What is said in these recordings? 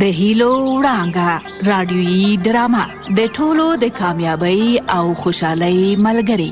د هیلو وړانګه رادیويي ډرامه د ټولو د کامیابی او خوشحالۍ ملګری.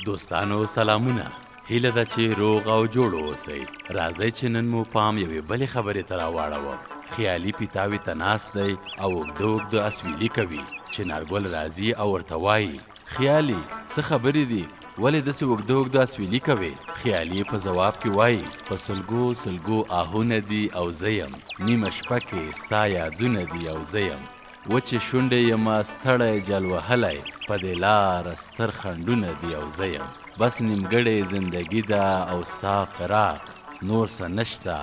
دوستانو سلامونه، هیله ده چې روغ او جوړ اوسئ. راځئ چې نن مو پام یوې بلې خبرې ته راواړوم. خیالي پیتاوي ته ناست دی او اوږده اوږده اسویلي کوي. چنارګل راځي او ورته وایي: خیالي څه خبرې دي؟ ولې داسې اوږده اوږده اسویلي کوې؟ خیالي په ځواب کې وایي: په سلګو سلګو آهونه دي او زه یم، نیمه شپه کې ستا یادونه دي او زه یم، وچې شونډې یمه ستړی جل وهلی، په دې لاره ستر خنډونه دي او زه یم، بس نیمګړې زندګي ده او ستا فراق، نور څه نشته،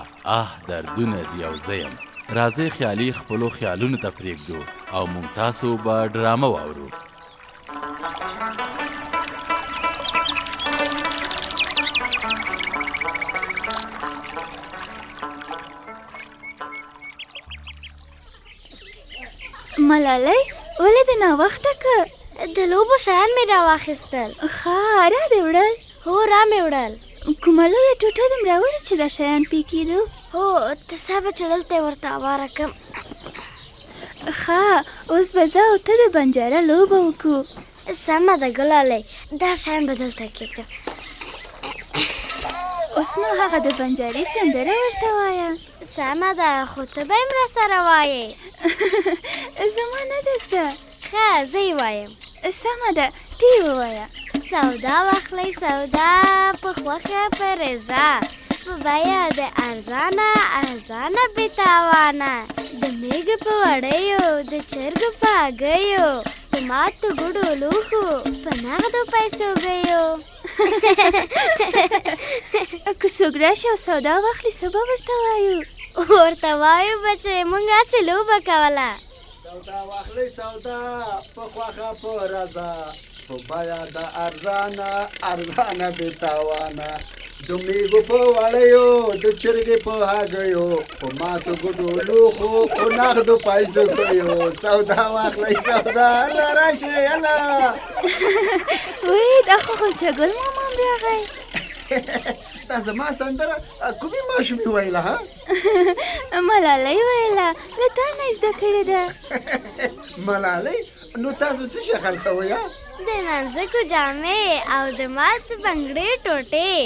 دردونه دي او زه یم. راځئ خیالي خپلو خیالونو ته پرېږدو او موږ تاسو به ډرامه واورو. ملالۍ ولې د ناوخته که؟ د لوبو شیان مې راواخیستل. ښه را دې وړل؟ هو را مې وړل. کومه لویه ټوټه دې راوړه چې دا شیان پې کېدو؟ هو ته صبر چې دلته یې ورته هواره کړم. ښه اوس به زه او ته د بنجاره لوبه وکړو. سمه ده ګلالۍ، دا شیان به دلته کېږدم. اوس نو هغه د بنجارې سندره ورته وایه. سمه ده، خو ته به یې راسره وایې. زما نه ده زده. ښه زه یې وایم. سمه ده، ته یې ووایه. سودا واخلئ سودا، په خوښه په رضا، په بیه د ارزانه ارزانه بې تاوانه، د میږو په وړیو، د چرګو په هګیو، د ماتو ګوډو لوښو، په نغدو پیسو ګیو. که څوک راشي او سودا واخلي څه به ورته وایو؟ ورته وایو به چې موږ هسې لوبه کوله. سودا واخلئ سودا، په خوښه په رضا، په بیه د ارزانه ارزانه بې تاوانه، د میږو په وړیو، د چرګې په هګیو، په ماتو ګوډو لوښو، په نغدو پیسو ګیو. سودا واخلئ سودا، الله راشئ الله. وی دا خو غلچګل ماما هم راغی. دا زما سندره کومې ماشومې ویله؟ ها ملالۍ ویله، له تا نه یې زده کړې ده. ملالۍ نو تاسو څه شی خرڅوئ؟ د نازکو جامې او د مات بنګړې ټوټې.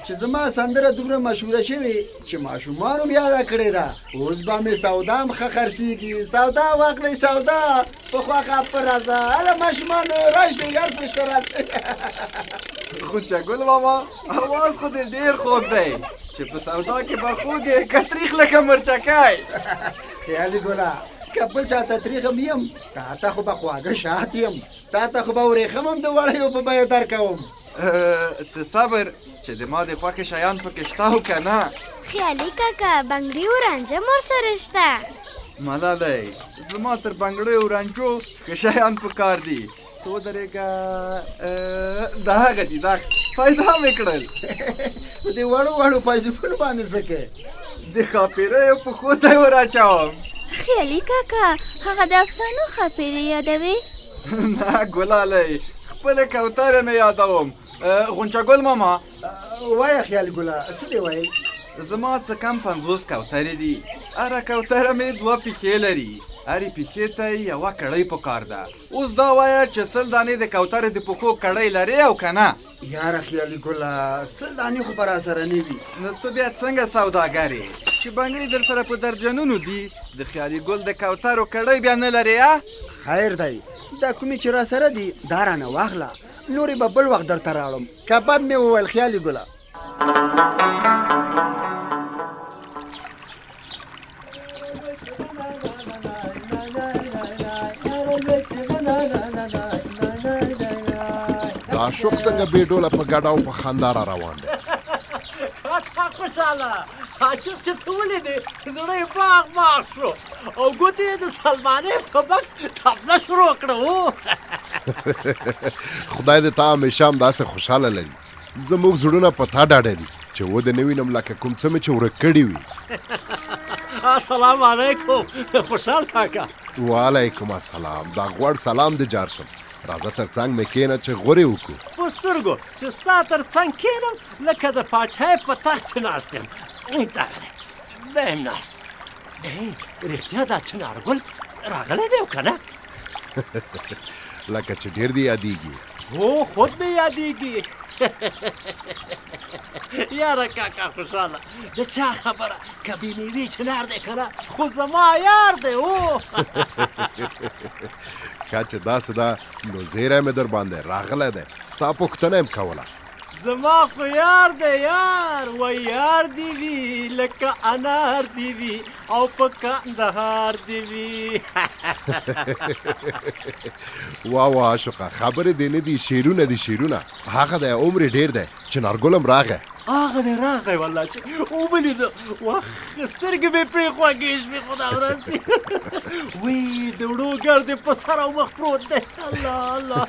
چې زما سندره دومره مشهوره شوې چې ماشومانو مې یاده کړې ده، اوس به مې سودا هم ښه خرڅېږي. سودا واخلئ سودا، په خوښه په رضا. هله ماشومانو راشئ، هر څه شته راشئ. غونچه‌ګل ماما اواز خو دې ډېر خوږ دی چې په سودا کې به خوږ یې که تریخ لکه مرچکی. خیالي ګله، که بل چا ته تریخ هم یم، تا ته خو به خواږه شات یم، تا ته خو به ورېښم هم د وړیو په بیه درکوم. ته صبر چې د ما د خوښې شیان پکې شته او که نه. خیالي کاکا بنګړي او رانجه مور سره شته. ملالۍ زما تر بنګړیو او رانجو ښه شیان په کار دي. څه ودرېږه، دا هغه دي، دا پیدا مې کړل. په دې وړو وړو پایزیپونو باندې څه کوې؟ د ښاپېریو پښو ته یې وراچوم. خیالي کاکا هغه د افسانو ښاپېرې یادوې؟ نه ګلالۍ، خپلې کوترې مې یادوم. غونچه‌ګل ماما وایه خیالي ګله، څه دې ویل؟ زما څه کم 50 کوترې دي. هره کوتره مې 2 پښې لري، هرې پښې ته یې یوه کړۍ په کار ده. اوس دا وایه چې 100 دانې د کوترې د پښو کړۍ لرې او که نه؟ یاره خیالي ګله، 100 دانې خو به راسره نه وي. نو ته بیا څنګه سوداګر یې چې بنګړي در سره په درجنونو دي، د خیالي ګل د کوترو کړۍ بیا نه لرې؟ خیر دی، دا کومې چې راسره دي دا رانه واخله، نورې به بل وخت درته راوړم. که بد مې وویل خیالي ګله. دا شوق څنګه بې ډوله په ګډه او په خندا را روان دی؟ خوشحاله عاشق چې ته ولیدې زړه یې باغ باغ شو او ګوتې یې د سلمانۍ په بکس تپله شروع کړه. خدای دې تا همیشه همداسې خوشحاله لري. زموږ زړونه په تا ډاډه دي چې و دې نه وینم لکه کوم څه مې چې ورک کړي وي. السلام علیکم خوشحال کاکا. وعلیکم السلام. دا غوړ سلام دې جار شم. راځه تر څنګ مې کېنه چې غورې وکړو. په سترګو چې ستا تر څنګ کښېنم لکه د پاچاهۍ په تخت چې ناست یم. دغه دی یم ناست. رښتیا دا چنارګل راغلی دی او که نه؟ لکه چې ډېر دې یادېږي. هو خود مې یادېږي. یاره کاکا خوشحاله د چا خبره که بې مېوې چنار دی که نه خو زما یار دی. او که چې داسې ده نو زیری مې در باندې راغلی دی. ستا پوښتنه یم کوله. زما خو یار دی یار و یار دی وي لکه انار دی وي او په کندهار دی وي. واه واه عاشقه خبرې دې نه دي شعرونه دي شعرونه. هغه دی عمر ډېر دی چې نارګل هم راغی. هغه دی راغی والله چې وملیده وخ سترګې مې پرې خوږې شوې خدا ورستې. وی د وړو ګردې په سر او مخ پروت دی. الله الله.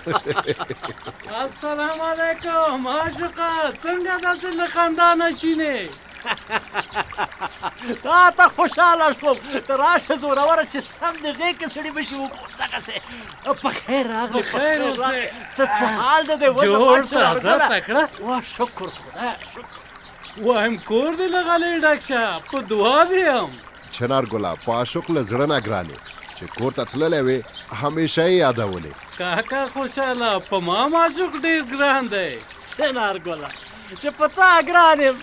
السلام علیکم عاشقه څنګه داسې له خندانه شینې؟ تا ته خوشحاله شوم. ته راشه زوروره چې سم د غېږ کې سړي به شي دغسې په خیر راغلی. بخیر اوسې. ته څه حال ده دی جوړ تازه تکړه. واه شکر خدای شکر. وایم کور دې له غلې ډک شه په دعا دې یم. چنارګله په عاشق له زړه نه ګرانې چې کور ته تللی وې همیشه یې یادولې. کاکا خوشحاله په ما معشوق ډېر ګران دی. چنارګله چې په تا ګران یم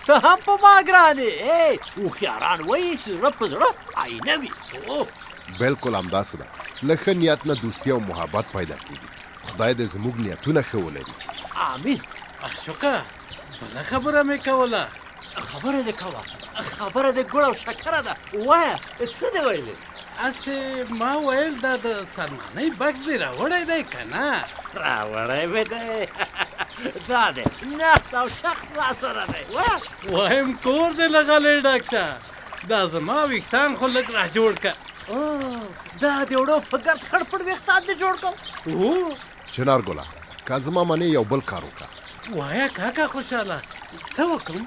ته هم په ما ګران یې. هوښیاران وایي چې زړه په زړه آینه وي. بلکل همداسې ده. له ښه نیت نه دوستي او محبت پیدا کېږي. خدای دې زموږ نیتونه ښه ولري. آمین. عاشقه بله خبره مې کوله. خبره دې کوه. خبره دې ګوړ او شکره ده. وایه څه دې ویلې؟ هسې ما ویل دا د سلمانۍ بکس دې راوړی دی که نه؟ راوړی مې دی. دا دی نخت او چخت را سره دی. وایم کور دې له غلې ډک شه. دا زما ویښتان خو لږ را جوړ که. دا د وړو په ګرد خړ پړ ویښتان دې جوړ کړم. چنارګله که زما منې یو بل کار وکړه. وایه کاکا خوشحاله څه وکړم؟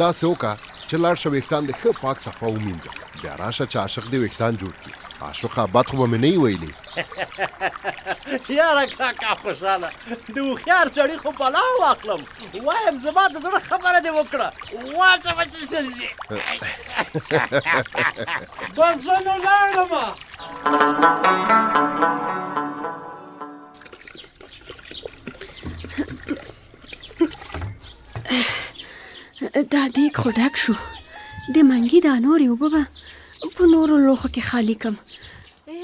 داسې وکړه چې لاړ شه ویښتان دې ښه پاک صفا ومینځه. بیا راشه چې عاشق دې ویښتان جوړ کړي. عاشقه بد خو به مې نه یې ویلې. یاره کاکا خوشحاله د هوښیار سړي خو بلا واخلم. وایم زما د زړه خبره دې وکړه. واچوه چې شل شي. بس زه نو لاړمه. دا دیګ خو ډک شو. د منګي دا نورې اوبه به په نورو لوښو کې خالي کړم.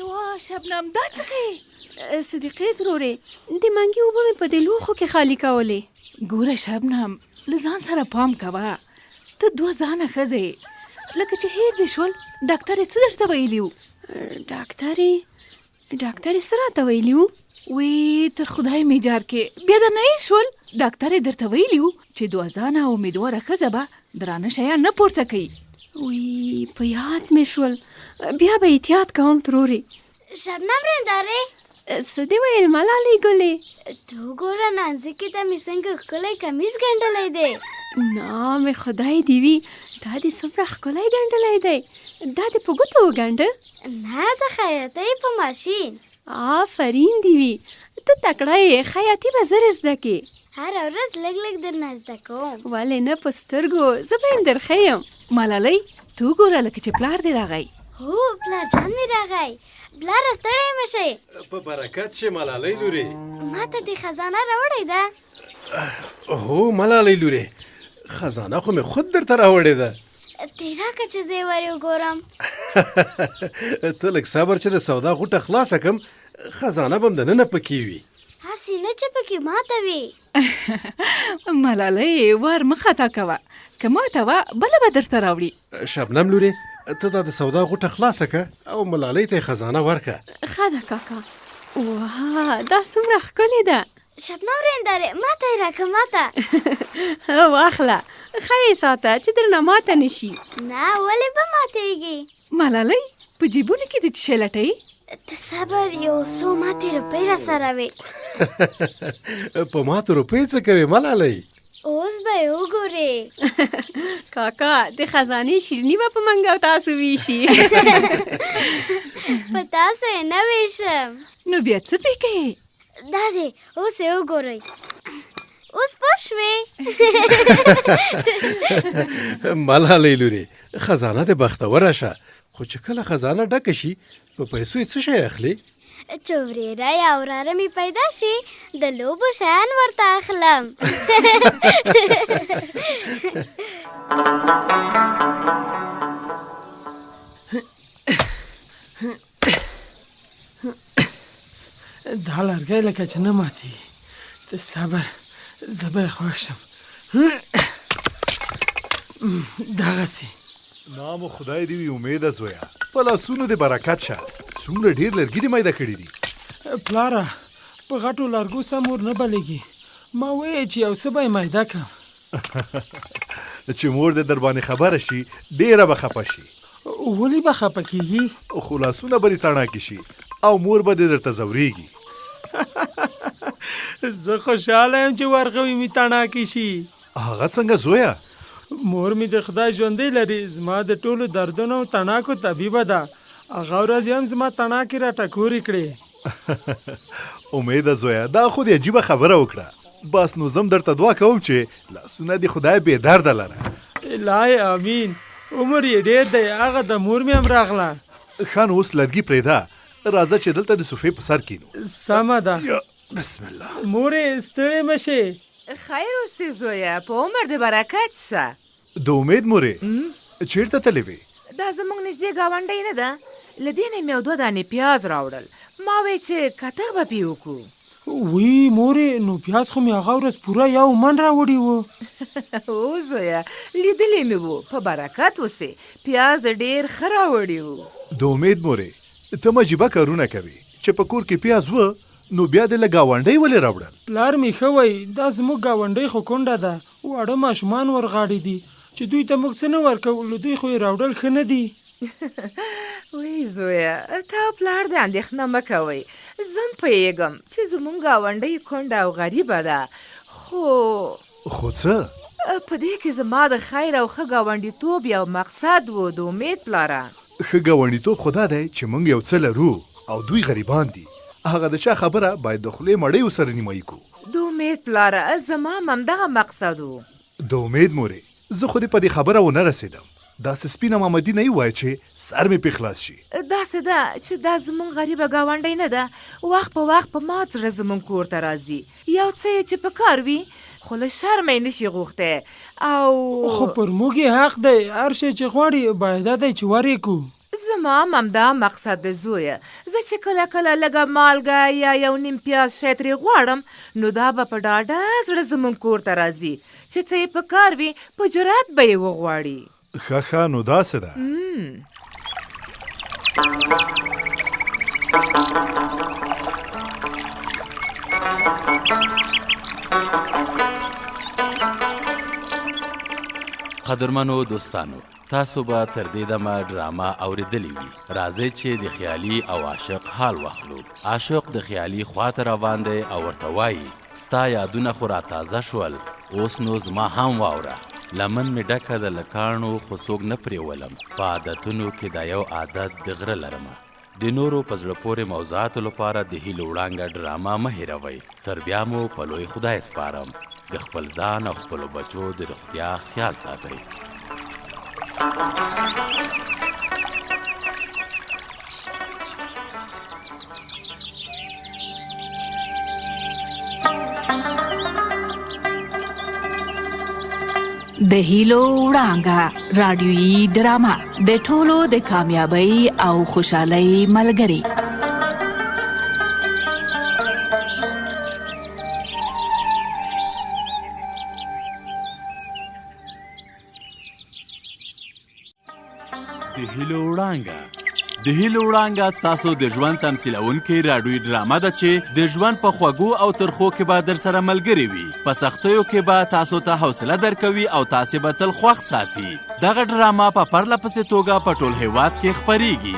واه شبنم دا څه کوې؟ صدیقې ترورې د منګي اوبه مې په دې لوښو کې خالي کولې. ګوره شبنم له ځان سره پام کوه. ته دوه ځانه ښځې لکه چې هېر دې شول. ډاکټرې څه درته ویلي وو؟ ډاکټرې څه راته ویلي وو؟ وی تر خدای میجار کې بیا در نه هېر شول. ډاکټرې درته ویلي وو چې دوه ځانه امیدواره ښځه به درانه شیان نه پورته کوي. وی په یاد مې شول. بیا به احتیاط کوم ترورې. شبنم رندارې څه دې ویل ملالۍ ګلې؟ ته وګوره نانځکې ته مې څنګه ښکلی کمیز ګنډلی دی. نام خدای دې وي. دا دې څومره ښکلی ګنډلی دی. دا دې په ګوتو وګنډه؟ نه د خیاطۍ په ماشین. آفرین دې وي. ته تکړه یې. خیاطي به زر زده کې. هره ورځ لږ لږ درنه زده کوم. ولې نه په سترګو. زه به یم درښیم. ملالۍ ته وګوره لکه چې پلار دې راغی. هو پلار جان مې راغی. پلاره ستړی مه شئ. په برکت شې ملالۍ لورې. ما ته دې خزانه راوړې ده. هو ملالۍ لورې خزانه خو مې خود درته راوړې ده. دې راکړه چې زه یې ور وګورم. ته لږ صبر چې د سودا غوټه خلاصه کړم. خزانه به م دننه پکې وي. هسې نه چې پکې ماته وي. ملالۍ وار مه خطا کوه. که ماته وه بله به درته راوړي. شبنم لورې ته دا د سودا غوټه خلاصه که او ملالۍ ته یې خزانه ورکه. ښه ده کاکا. واه دا څومره ښکلې ده. شبنم رندارې ماته یې راکړه ماته. واخله ښه یې ساته چې درنه ماته نه شي. نه ولې به ماتېږي؟ ملالۍ په جیبونو کې دې څه شی لټوي؟ ته صبر یو څو ماتې روپۍ را سره وې. په ماتو روپۍ څه کوې ملالۍ؟ اوس به یې وګورې. کاکا د خزانې شیریني به په منګه او تاسو ویشي. په تاسو یې نه ویشم. نو بیا څه پې کوې؟ دا دی اوس یې وګورئ. اوس پوه شوې؟ ملالۍ لورې خزانه دې بختوره شه، خو چې کله خزانه ډکه شي په پیسو یې څه شی اخلې؟ چې ورېره یا وراره مې پیدا شي د لوبو شیان ورته اخلم. دا لرګی لکه چې نه ماتي. ته صبر، زه به یې خوښ شم. دغسې نام خدای دې وي امیده زویه، په لاسونو دې برکت شه. څومره ډېر لرګي دې میده کړي دي. پلاره په غټو لرګو سم ور نه بلېږي. ما وایې چې یو څه به یې میده کړم. چې مور دې در باندې خبره شي ډېره به خفه شي. ولې به خفه کېږي؟ خو لاسونه به دې تڼاکې شي او مور به دې درته ځورېږي. زه خوشحاله یم چې ورغوي مې تڼاکې شي. هغه څنګه زویه؟ مور مې د خدای ژوندی لري، زما د ټولو دردونو او تڼاکو طبیبه ده. هغه ورځ هم زما تڼاکې را ټکورې کړې. امیده زویه دا خو دې عجیبه خبره وکړه. بس نو زم درته دعا کوم چې لاسونه دې خدای بې درده لره. الهی امین. عمر یې ډېر دی، هغه د مور مې هم راغله. ښه نو اوس لرګي پرېږده، راځه چې دلته د صوفې په سر کینو. سمه ده. بسم الله. مورې ستړې مه شې. خیر اوسې زویه، په عمر دې برکت شه. د امید مورې چېرته تللې وې؟ دا زموږ نږدې ګاونډۍ نه ده، له دې نه مې یو 2 دانې پیاز راوړل. ما وی چې کته به پې وکړو. وی مورې نو پیاز خو مې هغه ورځ پوره 1 من راوړي وو. او زویه لیدلې مې وو، په برکت اوسې، پیاز ډېر ښه راوړي وو. د امید مورې ته عجیبه کارونه کوي چې په کور کې پیاز و نو بیا دې له ګاونډۍ ولې راوړل؟ پلار مې ښه وایي دا زموږ ګاونډۍ خو کونډه ده، واړه ماشومان ورغاړي دي چې دوی ته موږ څه نه ورکوو، له دوی خو یې راوړل ښه نه دي. وی زویه تا پلار دې اندېښنه مه کوئ، زه هم پوهېږم چې زموږ ګاونډۍ کونډه او غریبه ده، خو څه؟ په دې کې زما د خیر او ښه ګاونډیتوب یو مقصد و. د امید پلاره ښه ګاونډیتوب خو دا دی چې موږ یو څه لرو او دوی غریبان دي. هغه د چا خبره باید د خولې مړۍ ورسره نیمایي کړو. د امید پلاره زما هم همدغه مقصد و. د امید مورې زه خو دې په دې خبره ونه رسېدم. داسې سپینه مامدي نه یې ووایه چې سر مې پې خلاص شي. داسې ده چې دا زموږ غریبه ګاونډۍ نه ده، وخت په وخت په مات زړه زموږ کور ته راځي، یو څه یې چې په کار وي خو له شرمه یې نشي غوښتی او خو پر موږ یې حق دی، هر شی چې غواړي باید دا دی چې ور یې کړو. زما هم همدا مقصد دی زویه، زه چې کله کله لږه مالګه یا یو نیم پیاز شی ترې غواړم نو دا به په ډاډه زړه زموږ کور ته راځي چې څه یې په کار وي په جرات به یې وغواړي. ښه نو داسې ده. قدرمنو دوستانو، تاسو به تر دې دمه ډرامه اورېدلې وي. راځئ چې د خیالي او عاشق حال واخلو. عاشق د خیالي خواته روان دی او ورته وایي ستا یادونه خو را تازه شول، اوس نو زما هم واوره. لمن مې ډکه د لکاڼو خو څوک نه پرېولم، په عادتونو کې دا یو عادت د غره لرمه. د نورو په زړه پورې موضوعاتو لپاره د هیلو وړانګه ډرامه مه هېروئ. تر بیا مو په لوی خدای سپارم. د خپل ځان او خپلو بچو د روغتیا خیال ساتئ. د هیلو وړانګه رادیویي ډرامه د ټولو د کامیابی او خوشحالۍ ملګری. د هیلو وړانګه ستاسو د ژوند تمثیلونکې راډیویي ډرامه ده چې د ژوند په خوږو او ترخو کې به در سره ملګرې وي. په سختیو کې به تاسو ته حوصله درکوي او تاسې به تل خوښ ساتي. دغه ډرامه په پرله پسې توګه په ټول هیواد کې خپریږي.